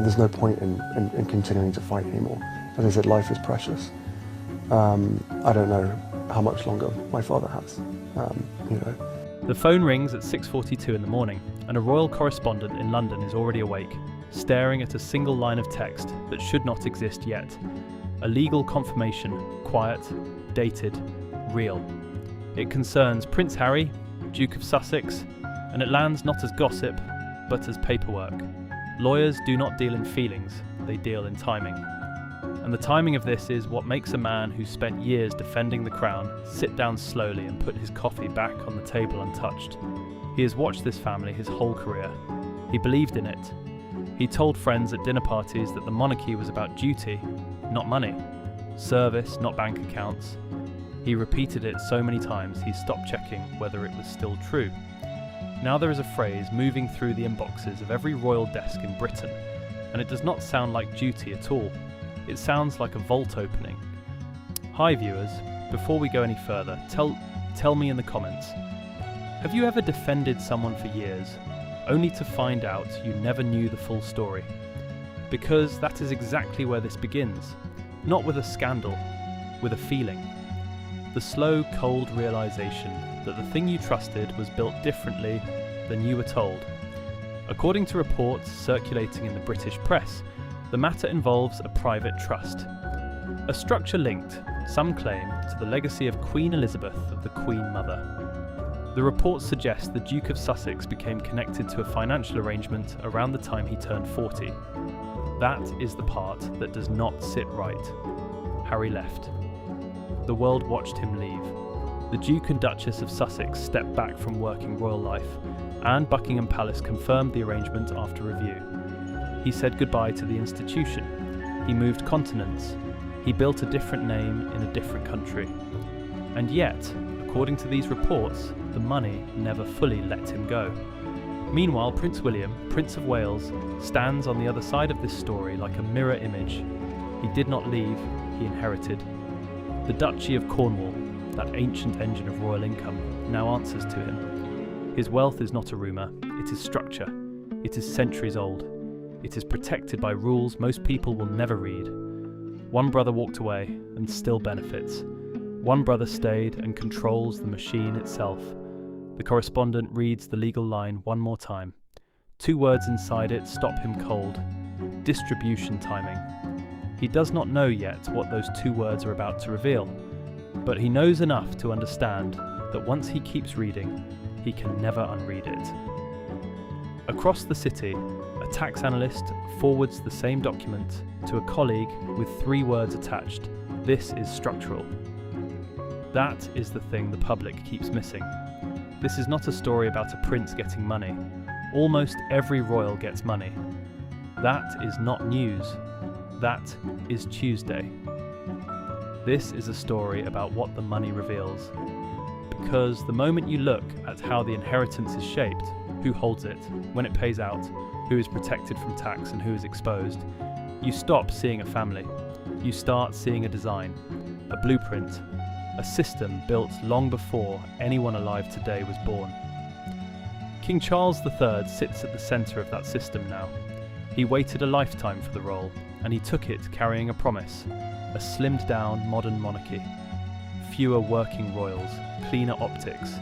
there's no point in continuing to fight anymore. As I said, life is precious. I don't know how much longer my father has, you know. The phone rings at 6:42 in the morning, and a royal correspondent in London is already awake, staring at a single line of text that should not exist yet. A legal confirmation, quiet, dated, real. It concerns Prince Harry, Duke of Sussex, and it lands not as gossip, but as paperwork. Lawyers do not deal in feelings, they deal in timing. And the timing of this is what makes a man who spent years defending the crown sit down slowly and put his coffee back on the table untouched. He has watched this family his whole career. He believed in it. He told friends at dinner parties that the monarchy was about duty, not money. Service, not bank accounts. He repeated it so many times he stopped checking whether it was still true. Now there is a phrase moving through the inboxes of every royal desk in Britain, and it does not sound like duty at all. It sounds like a vault opening. Hi viewers, before we go any further, tell me in the comments, have you ever defended someone for years, only to find out you never knew the full story? Because that is exactly where this begins. Not with a scandal, with a feeling. The slow, cold realization that the thing you trusted was built differently than you were told. According to reports circulating in the British press, the matter involves a private trust. A structure linked, some claim, to the legacy of Queen Elizabeth of the Queen Mother. The reports suggest the Duke of Sussex became connected to a financial arrangement around the time he turned 40. That is the part that does not sit right. Harry left. The world watched him leave. The Duke and Duchess of Sussex stepped back from working royal life, and Buckingham Palace confirmed the arrangement after review. He said goodbye to the institution. He moved continents. He built a different name in a different country. And yet, according to these reports, the money never fully let him go. Meanwhile, Prince William, Prince of Wales, stands on the other side of this story like a mirror image. He did not leave, he inherited. The Duchy of Cornwall, that ancient engine of royal income, now answers to him. His wealth is not a rumour, it is structure. It is centuries old. It is protected by rules most people will never read. One brother walked away and still benefits. One brother stayed and controls the machine itself. The correspondent reads the legal line one more time. 2 words inside it stop him cold. Distribution timing. He does not know yet what those 2 words are about to reveal, but he knows enough to understand that once he keeps reading, he can never unread it. Across the city, a tax analyst forwards the same document to a colleague with 3 words attached. This is structural. That is the thing the public keeps missing. This is not a story about a prince getting money. Almost every royal gets money. That is not news. That is Tuesday. This is a story about what the money reveals. Because the moment you look at how the inheritance is shaped, who holds it, when it pays out, who is protected from tax and who is exposed, you stop seeing a family. You start seeing a design, a blueprint, a system built long before anyone alive today was born. King Charles III sits at the centre of that system now. He waited a lifetime for the role, and he took it carrying a promise, a slimmed down modern monarchy. Fewer working royals, cleaner optics.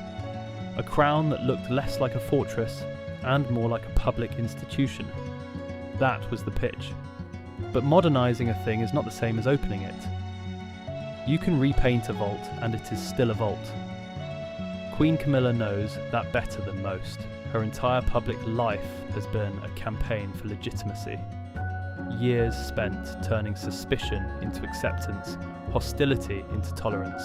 A crown that looked less like a fortress and more like a public institution. That was the pitch. But modernising a thing is not the same as opening it. You can repaint a vault and it is still a vault. Queen Camilla knows that better than most. Her entire public life has been a campaign for legitimacy. Years spent turning suspicion into acceptance, hostility into tolerance.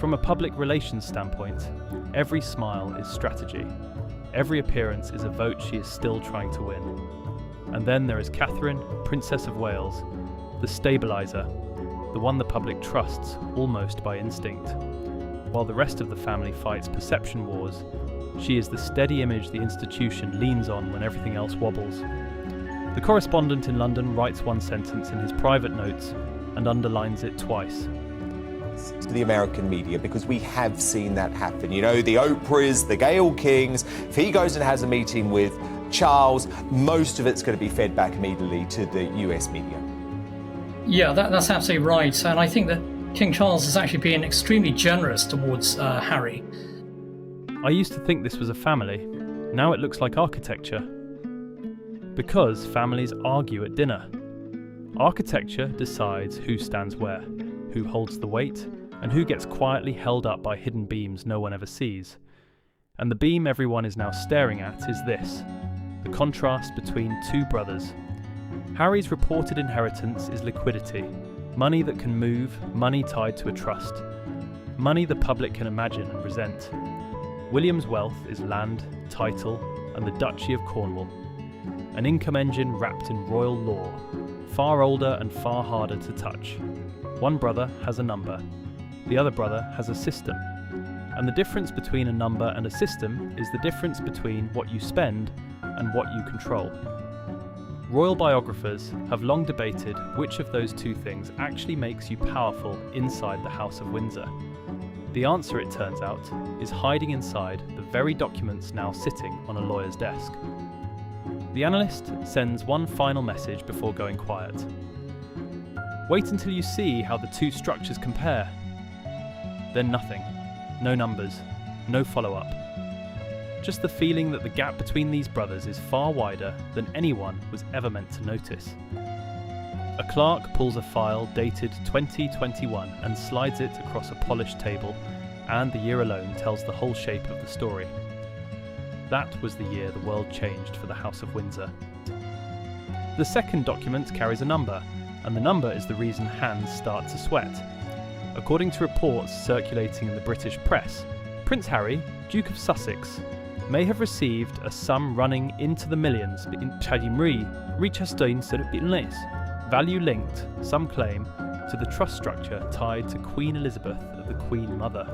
From a public relations standpoint, every smile is strategy. Every appearance is a vote she is still trying to win. And then there is Catherine, Princess of Wales, the stabiliser, the one the public trusts almost by instinct. While the rest of the family fights perception wars, she is the steady image the institution leans on when everything else wobbles. The correspondent in London writes one sentence in his private notes and underlines it twice. To the American media, because we have seen that happen. You know, the Oprahs, the Gayle Kings, if he goes and has a meeting with Charles, most of it's going to be fed back immediately to the US media. Yeah, that's absolutely right. And I think that King Charles has actually been extremely generous towards Harry. I used to think this was a family. Now it looks like architecture. Because families argue at dinner. Architecture decides who stands where, who holds the weight, and who gets quietly held up by hidden beams no one ever sees. And the beam everyone is now staring at is this, the contrast between two brothers. Harry's reported inheritance is liquidity, money that can move, money tied to a trust, money the public can imagine and resent. William's wealth is land, title, and the Duchy of Cornwall. An income engine wrapped in royal law, far older and far harder to touch. One brother has a number, the other brother has a system. And the difference between a number and a system is the difference between what you spend and what you control. Royal biographers have long debated which of those two things actually makes you powerful inside the House of Windsor. The answer, it turns out, is hiding inside the very documents now sitting on a lawyer's desk. The analyst sends one final message before going quiet. Wait until you see how the two structures compare. Then nothing. No numbers. No follow-up. Just the feeling that the gap between these brothers is far wider than anyone was ever meant to notice. A clerk pulls a file dated 2021 and slides it across a polished table, and the year alone tells the whole shape of the story. That was the year the world changed for the House of Windsor. The second document carries a number, and the number is the reason hands start to sweat. According to reports circulating in the British press, Prince Harry, Duke of Sussex, may have received a sum running into the millions in value linked, some claim, to the trust structure tied to Queen Elizabeth of the Queen Mother.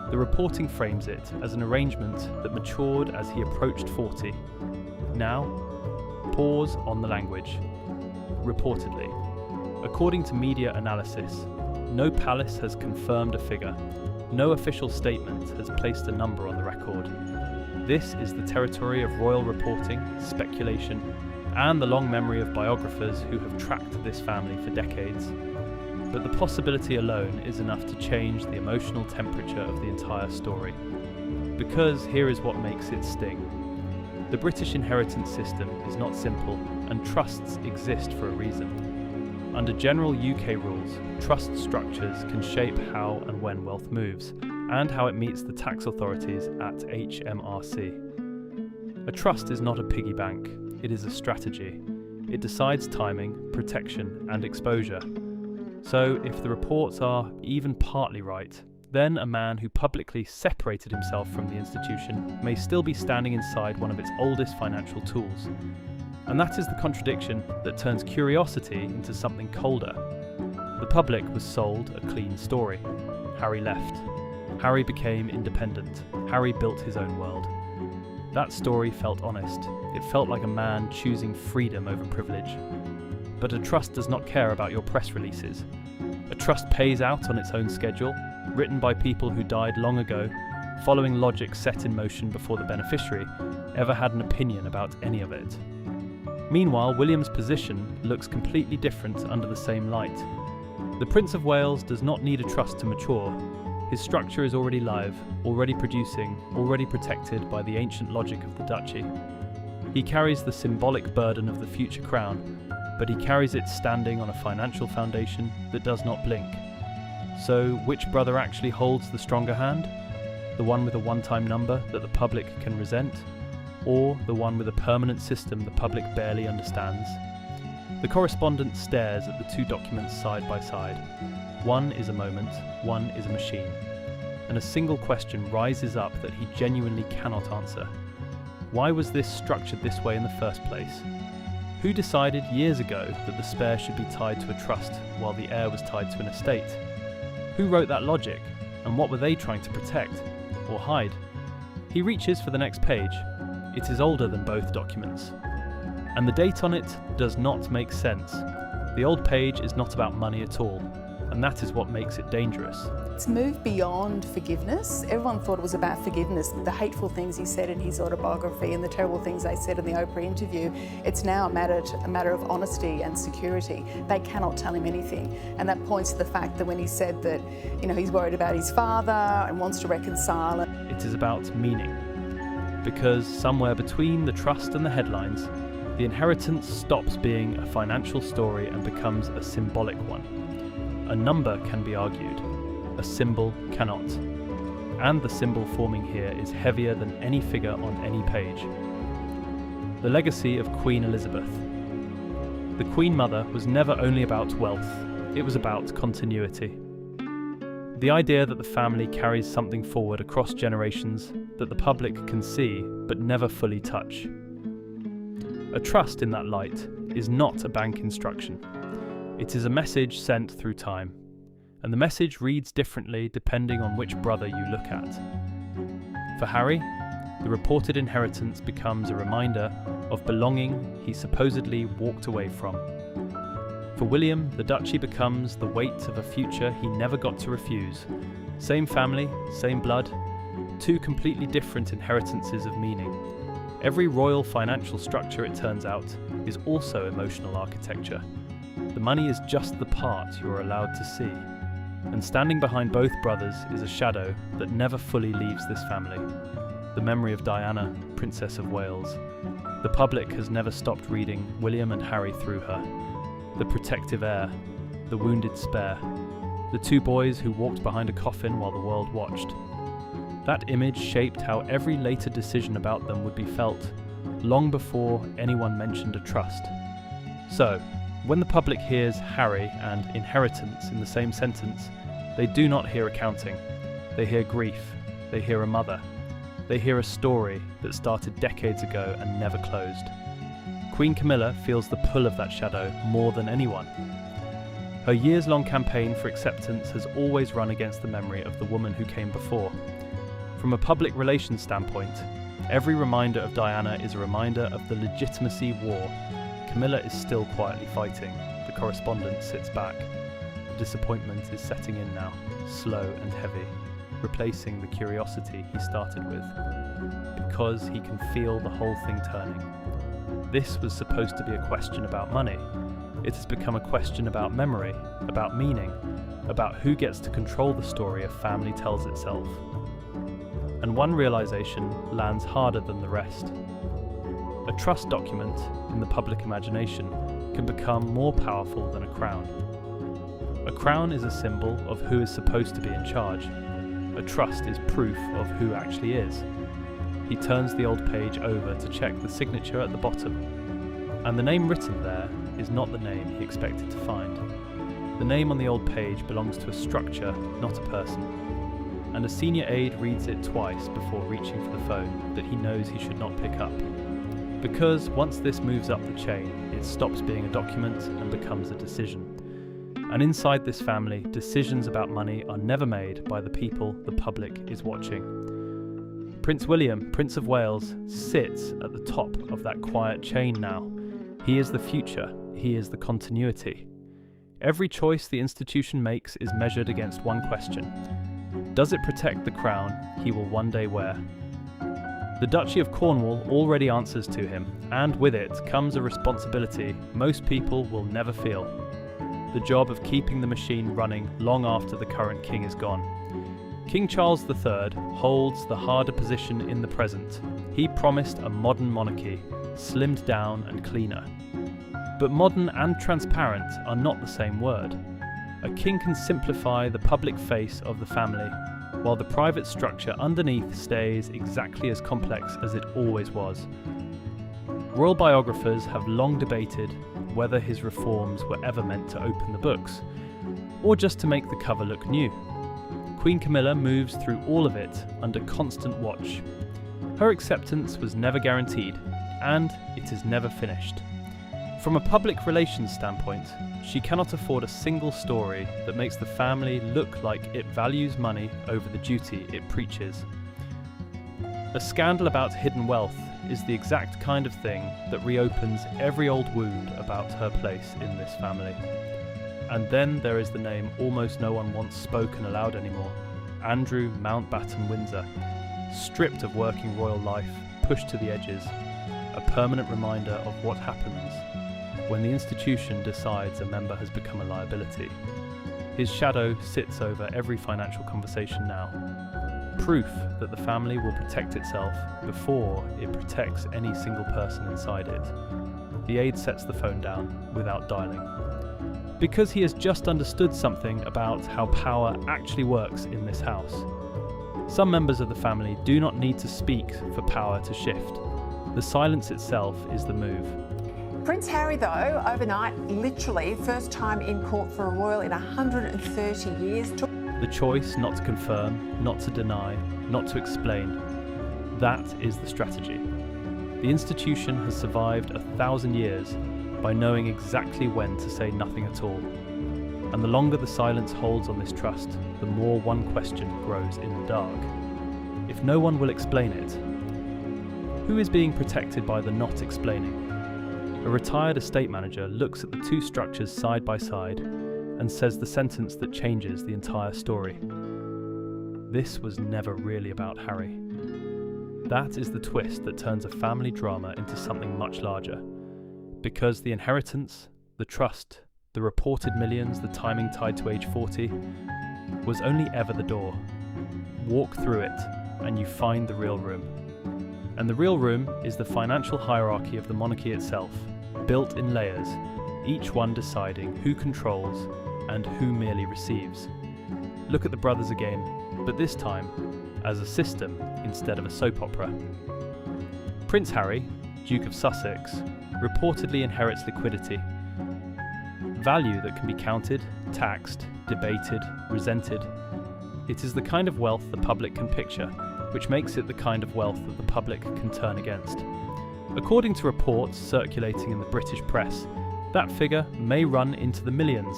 The reporting frames it as an arrangement that matured as he approached 40. Now, pause on the language. Reportedly. According to media analysis, no palace has confirmed a figure. No official statement has placed a number on the record. This is the territory of royal reporting, speculation, and the long memory of biographers who have tracked this family for decades. But the possibility alone is enough to change the emotional temperature of the entire story. Because here is what makes it sting. The British inheritance system is not simple, and trusts exist for a reason. Under general UK rules, trust structures can shape how and when wealth moves, and how it meets the tax authorities at HMRC. A trust is not a piggy bank, it is a strategy. It decides timing, protection, and exposure. So, if the reports are even partly right, then a man who publicly separated himself from the institution may still be standing inside one of its oldest financial tools. And that is the contradiction that turns curiosity into something colder. The public was sold a clean story. Harry left. Harry became independent. Harry built his own world. That story felt honest. It felt like a man choosing freedom over privilege. But a trust does not care about your press releases. A trust pays out on its own schedule, written by people who died long ago, following logic set in motion before the beneficiary ever had an opinion about any of it. Meanwhile, William's position looks completely different under the same light. The Prince of Wales does not need a trust to mature. His structure is already live, already producing, already protected by the ancient logic of the duchy. He carries the symbolic burden of the future crown, but he carries it standing on a financial foundation that does not blink. So, which brother actually holds the stronger hand? The one with a one-time number that the public can resent? Or the one with a permanent system the public barely understands? The correspondent stares at the two documents side by side. One is a moment, one is a machine. And a single question rises up that he genuinely cannot answer. Why was this structured this way in the first place? Who decided years ago that the spare should be tied to a trust while the heir was tied to an estate? Who wrote that logic, and what were they trying to protect or hide? He reaches for the next page. It is older than both documents. And the date on it does not make sense. The old page is not about money at all. and that is what makes it dangerous. It's moved beyond forgiveness. Everyone thought it was about forgiveness. The hateful things he said in his autobiography and the terrible things they said in the Oprah interview, it's now a matter of honesty and security. They cannot tell him anything. And that points to the fact that when he said that, he's worried about his father and wants to reconcile. It is about meaning. Because somewhere between the trust and the headlines, the inheritance stops being a financial story and becomes a symbolic one. A number can be argued, a symbol cannot. And the symbol forming here is heavier than any figure on any page. The legacy of Queen Elizabeth. The Queen Mother was never only about wealth, it was about continuity. The idea that the family carries something forward across generations that the public can see but never fully touch. A trust in that light is not a bank instruction. It is a message sent through time, and the message reads differently depending on which brother you look at. For Harry, the reported inheritance becomes a reminder of belonging he supposedly walked away from. For William, the duchy becomes the weight of a future he never got to refuse. Same family, same blood, two completely different inheritances of meaning. Every royal financial structure, it turns out, is also emotional architecture. The money is just the part you are allowed to see. And standing behind both brothers is a shadow that never fully leaves this family. The memory of Diana, Princess of Wales. The public has never stopped reading William and Harry through her. The protective heir, the wounded spare, the two boys who walked behind a coffin while the world watched. That image shaped how every later decision about them would be felt, long before anyone mentioned a trust. So, when the public hears Harry and inheritance in the same sentence, they do not hear accounting. They hear grief. They hear a mother. They hear a story that started decades ago and never closed. Queen Camilla feels the pull of that shadow more than anyone. Her years-long campaign for acceptance has always run against the memory of the woman who came before. From a public relations standpoint, every reminder of Diana is a reminder of the legitimacy war. Camilla is still quietly fighting. The correspondent sits back. The disappointment is setting in now, slow and heavy, replacing the curiosity he started with. Because he can feel the whole thing turning. This was supposed to be a question about money. It has become a question about memory, about meaning, about who gets to control the story a family tells itself. And one realization lands harder than the rest. A trust document in the public imagination can become more powerful than a crown. A crown is a symbol of who is supposed to be in charge. A trust is proof of who actually is. He turns the old page over to check the signature at the bottom, and the name written there is not the name he expected to find. The name on the old page belongs to a structure, not a person, and a senior aide reads it twice before reaching for the phone that he knows he should not pick up. Because once this moves up the chain, it stops being a document and becomes a decision. And inside this family, decisions about money are never made by the people the public is watching. Prince William, Prince of Wales, sits at the top of that quiet chain now. He is the future, he is the continuity. Every choice the institution makes is measured against one question. Does it protect the crown he will one day wear? The Duchy of Cornwall already answers to him, and with it comes a responsibility most people will never feel. The job of keeping the machine running long after the current king is gone. King Charles III holds the harder position in the present. He promised a modern monarchy, slimmed down and cleaner. But modern and transparent are not the same word. A king can simplify the public face of the family, while the private structure underneath stays exactly as complex as it always was. Royal biographers have long debated whether his reforms were ever meant to open the books, or just to make the cover look new. Queen Camilla moves through all of it under constant watch. Her acceptance was never guaranteed, and it is never finished. From a public relations standpoint, she cannot afford a single story that makes the family look like it values money over the duty it preaches. A scandal about hidden wealth is the exact kind of thing that reopens every old wound about her place in this family. And then there is the name almost no one wants spoken aloud anymore, Andrew Mountbatten Windsor, stripped of working royal life, pushed to the edges, a permanent reminder of what happens when the institution decides a member has become a liability. His shadow sits over every financial conversation now, proof that the family will protect itself before it protects any single person inside it. The aide sets the phone down without dialing, because he has just understood something about how power actually works in this house. Some members of the family do not need to speak for power to shift. The silence itself is the move. Prince Harry, though, overnight, literally first time in court for a royal in 130 years. The choice not to confirm, not to deny, not to explain. That is the strategy. The institution has survived 1,000 years by knowing exactly when to say nothing at all. And the longer the silence holds on this trust, the more one question grows in the dark. If no one will explain it, who is being protected by the not explaining? A retired estate manager looks at the two structures side by side and says the sentence that changes the entire story. This was never really about Harry. That is the twist that turns a family drama into something much larger. Because the inheritance, the trust, the reported millions, the timing tied to age 40, was only ever the door. Walk through it and you find the real room. And the real room is the financial hierarchy of the monarchy itself, built in layers, each one deciding who controls and who merely receives. Look at the brothers again, but this time as a system instead of a soap opera. Prince Harry, Duke of Sussex, reportedly inherits liquidity, value that can be counted, taxed, debated, resented. It is the kind of wealth the public can picture, which makes it the kind of wealth that the public can turn against. According to reports circulating in the British press, that figure may run into the millions,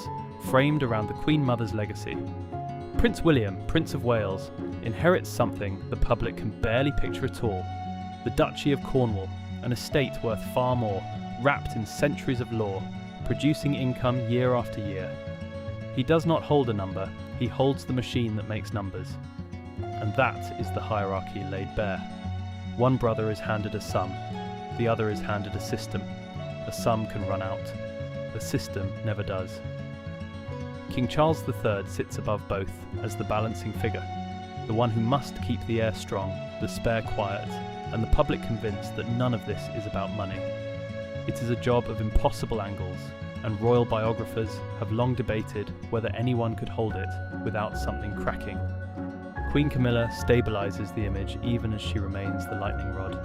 framed around the Queen Mother's legacy. Prince William, Prince of Wales, inherits something the public can barely picture at all: the Duchy of Cornwall, an estate worth far more, wrapped in centuries of law, producing income year after year. He does not hold a number, he holds the machine that makes numbers. And that is the hierarchy laid bare. One brother is handed a sum, the other is handed a system. A sum can run out. The system never does. King Charles III sits above both as the balancing figure, the one who must keep the heir strong, the spare quiet, and the public convinced that none of this is about money. It is a job of impossible angles, and royal biographers have long debated whether anyone could hold it without something cracking. Queen Camilla stabilises the image even as she remains the lightning rod.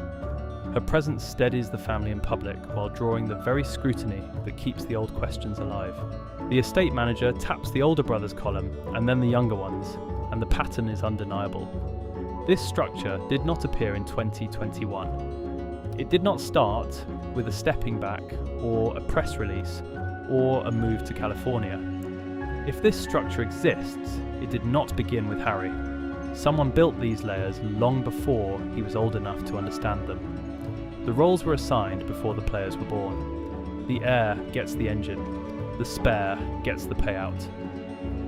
Her presence steadies the family in public while drawing the very scrutiny that keeps the old questions alive. The estate manager taps the older brother's column and then the younger ones, and the pattern is undeniable. This structure did not appear in 2021. It did not start with a stepping back or a press release or a move to California. If this structure exists, it did not begin with Harry. Someone built these layers long before he was old enough to understand them. The roles were assigned before the players were born. The heir gets the engine, the spare gets the payout,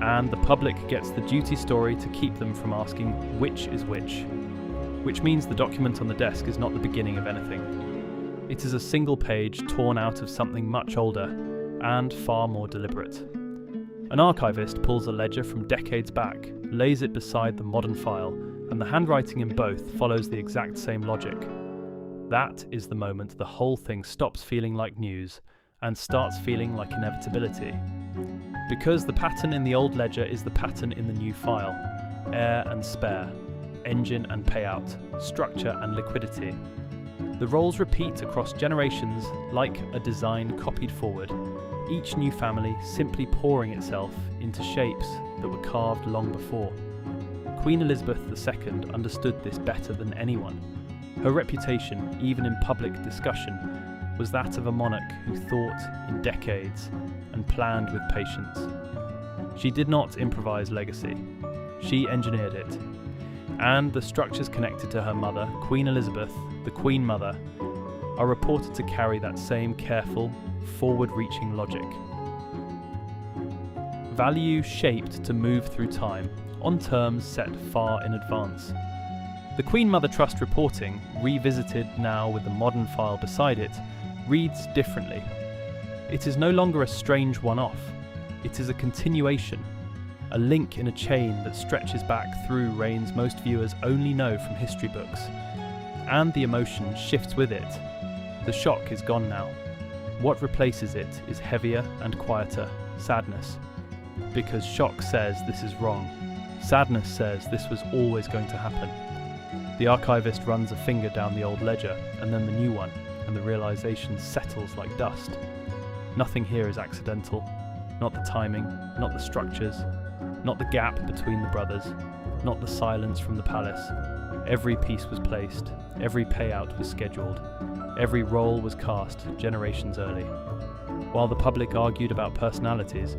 and the public gets the duty story to keep them from asking which is which means the document on the desk is not the beginning of anything. It is a single page torn out of something much older and far more deliberate. An archivist pulls a ledger from decades back, lays it beside the modern file, and the handwriting in both follows the exact same logic. That is the moment the whole thing stops feeling like news and starts feeling like inevitability. Because the pattern in the old ledger is the pattern in the new file: heir and spare, engine and payout, structure and liquidity. The roles repeat across generations like a design copied forward, each new family simply pouring itself into shapes that were carved long before. Queen Elizabeth II understood this better than anyone. Her reputation, even in public discussion, was that of a monarch who thought in decades and planned with patience. She did not improvise legacy, she engineered it. And the structures connected to her mother, Queen Elizabeth, the Queen Mother, are reported to carry that same careful, forward-reaching logic. value shaped to move through time, on terms set far in advance. The Queen Mother Trust reporting, revisited now with the modern file beside it, reads differently. It is no longer a strange one-off. It is a continuation, a link in a chain that stretches back through reigns most viewers only know from history books. And the emotion shifts with it. The shock is gone now. What replaces it is heavier and quieter, sadness. Because shock says this is wrong. Sadness says this was always going to happen. The archivist runs a finger down the old ledger, and then the new one, and the realization settles like dust. Nothing here is accidental. Not the timing, not the structures, not the gap between the brothers, not the silence from the palace. Every piece was placed, every payout was scheduled, every role was cast generations early. While the public argued about personalities,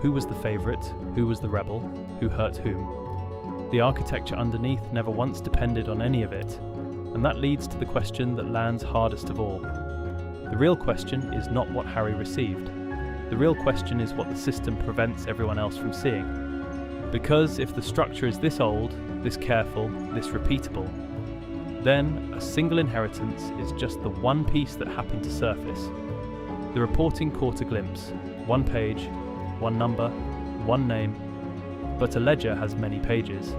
who was the favourite, who was the rebel, who hurt whom? The architecture underneath never once depended on any of it, and that leads to the question that lands hardest of all. The real question is not what Harry received. The real question is what the system prevents everyone else from seeing. Because if the structure is this old, this careful, this repeatable, then a single inheritance is just the one piece that happened to surface. The reporting caught a glimpse, one page, one number, one name, but a ledger has many pages,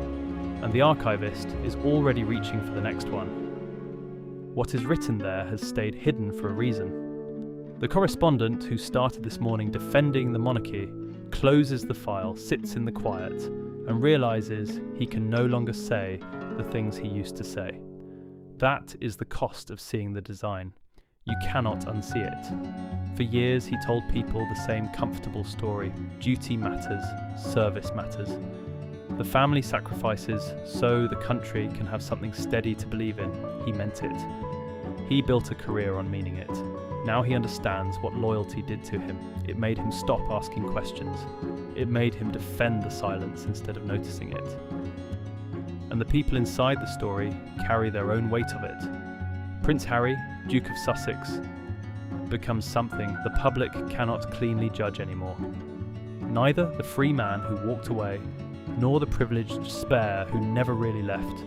and the archivist is already reaching for the next one. What is written there has stayed hidden for a reason. The correspondent who started this morning defending the monarchy closes the file, sits in the quiet, and realises he can no longer say the things he used to say. That is the cost of seeing the design. You cannot unsee it. For years he told people the same comfortable story. Duty matters, service matters. The family sacrifices so the country can have something steady to believe in. He meant it. He built a career on meaning it. Now he understands what loyalty did to him. It made him stop asking questions. It made him defend the silence instead of noticing it. And the people inside the story carry their own weight of it. Prince Harry, Duke of Sussex, becomes something the public cannot cleanly judge anymore. Neither the free man who walked away, nor the privileged spare who never really left,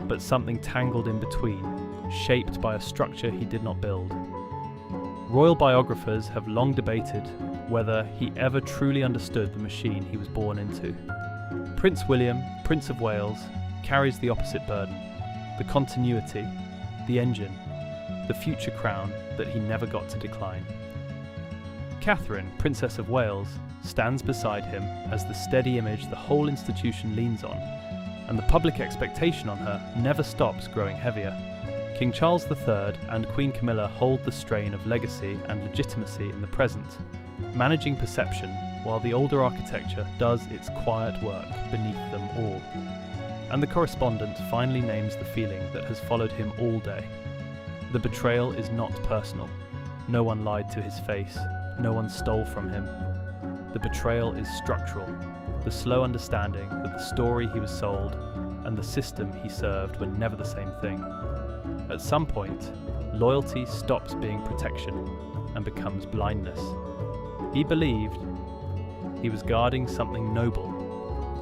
but something tangled in between, shaped by a structure he did not build. Royal biographers have long debated whether he ever truly understood the machine he was born into. Prince William, Prince of Wales, carries the opposite burden, the continuity, the engine, the future crown that he never got to decline. Catherine, Princess of Wales, stands beside him as the steady image the whole institution leans on, and the public expectation on her never stops growing heavier. King Charles III and Queen Camilla hold the strain of legacy and legitimacy in the present, managing perception while the older architecture does its quiet work beneath them all. And the correspondent finally names the feeling that has followed him all day. The betrayal is not personal. No one lied to his face. No one stole from him. The betrayal is structural. The slow understanding that the story he was sold and the system he served were never the same thing. At some point, loyalty stops being protection and becomes blindness. He believed he was guarding something noble.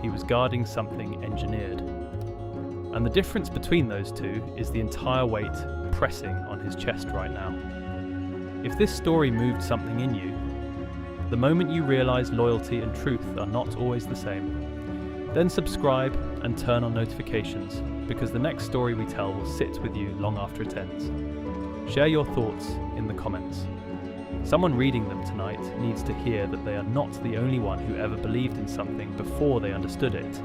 He was guarding something engineered. And the difference between those two is the entire weight pressing on his chest right now. If this story moved something in you, the moment you realise loyalty and truth are not always the same, then subscribe and turn on notifications, because the next story we tell will sit with you long after it ends. Share your thoughts in the comments. Someone reading them tonight needs to hear that they are not the only one who ever believed in something before they understood it,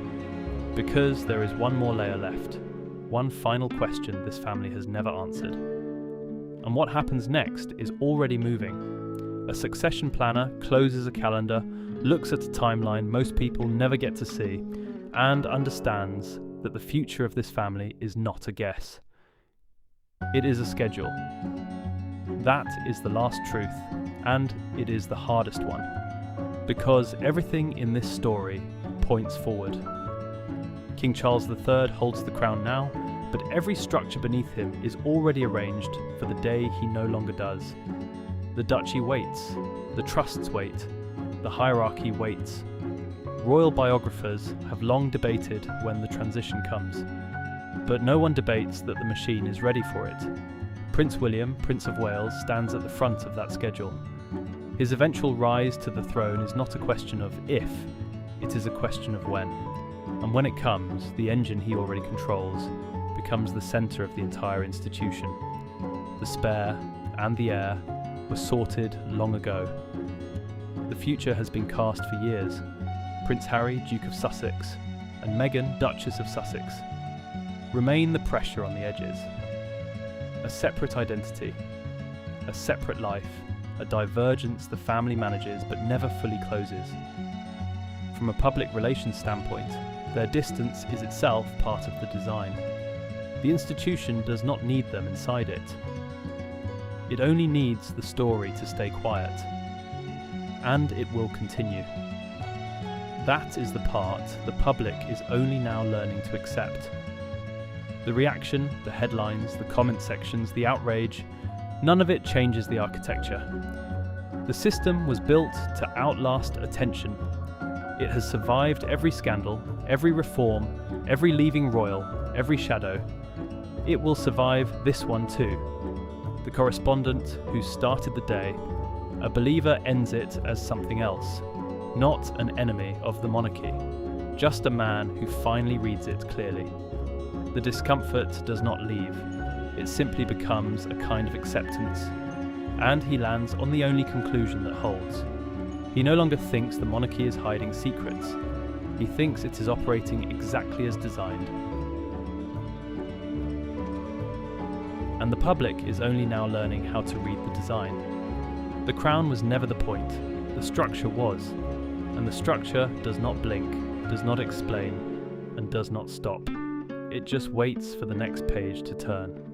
because there is one more layer left, one final question this family has never answered. And what happens next is already moving. A succession planner closes a calendar, looks at a timeline most people never get to see, and understands that the future of this family is not a guess. It is a schedule. That is the last truth, and it is the hardest one, because everything in this story points forward. King Charles III holds the crown now, but every structure beneath him is already arranged for the day he no longer does. The duchy waits, the trusts wait, the hierarchy waits. Royal biographers have long debated when the transition comes, but no one debates that the machine is ready for it. Prince William, Prince of Wales, stands at the front of that schedule. His eventual rise to the throne is not a question of if, it is a question of when. And when it comes, the engine he already controls becomes the centre of the entire institution. The spare and the heir were sorted long ago. The future has been cast for years. Prince Harry, Duke of Sussex, and Meghan, Duchess of Sussex. Remain the pressure on the edges. A separate identity, a separate life, a divergence the family manages but never fully closes. From a public relations standpoint, their distance is itself part of the design. The institution does not need them inside it. It only needs the story to stay quiet. And it will continue. That is the part the public is only now learning to accept. The reaction, the headlines, the comment sections, the outrage, none of it changes the architecture. The system was built to outlast attention. It has survived every scandal, every reform, every leaving royal, every shadow. It will survive this one too. The correspondent who started the day, a believer ends it as something else, not an enemy of the monarchy, just a man who finally reads it clearly. The discomfort does not leave, it simply becomes a kind of acceptance, and he lands on the only conclusion that holds. He no longer thinks the monarchy is hiding secrets, he thinks it is operating exactly as designed. And the public is only now learning how to read the design. The crown was never the point, the structure was, and the structure does not blink, does not explain, and does not stop. It just waits for the next page to turn.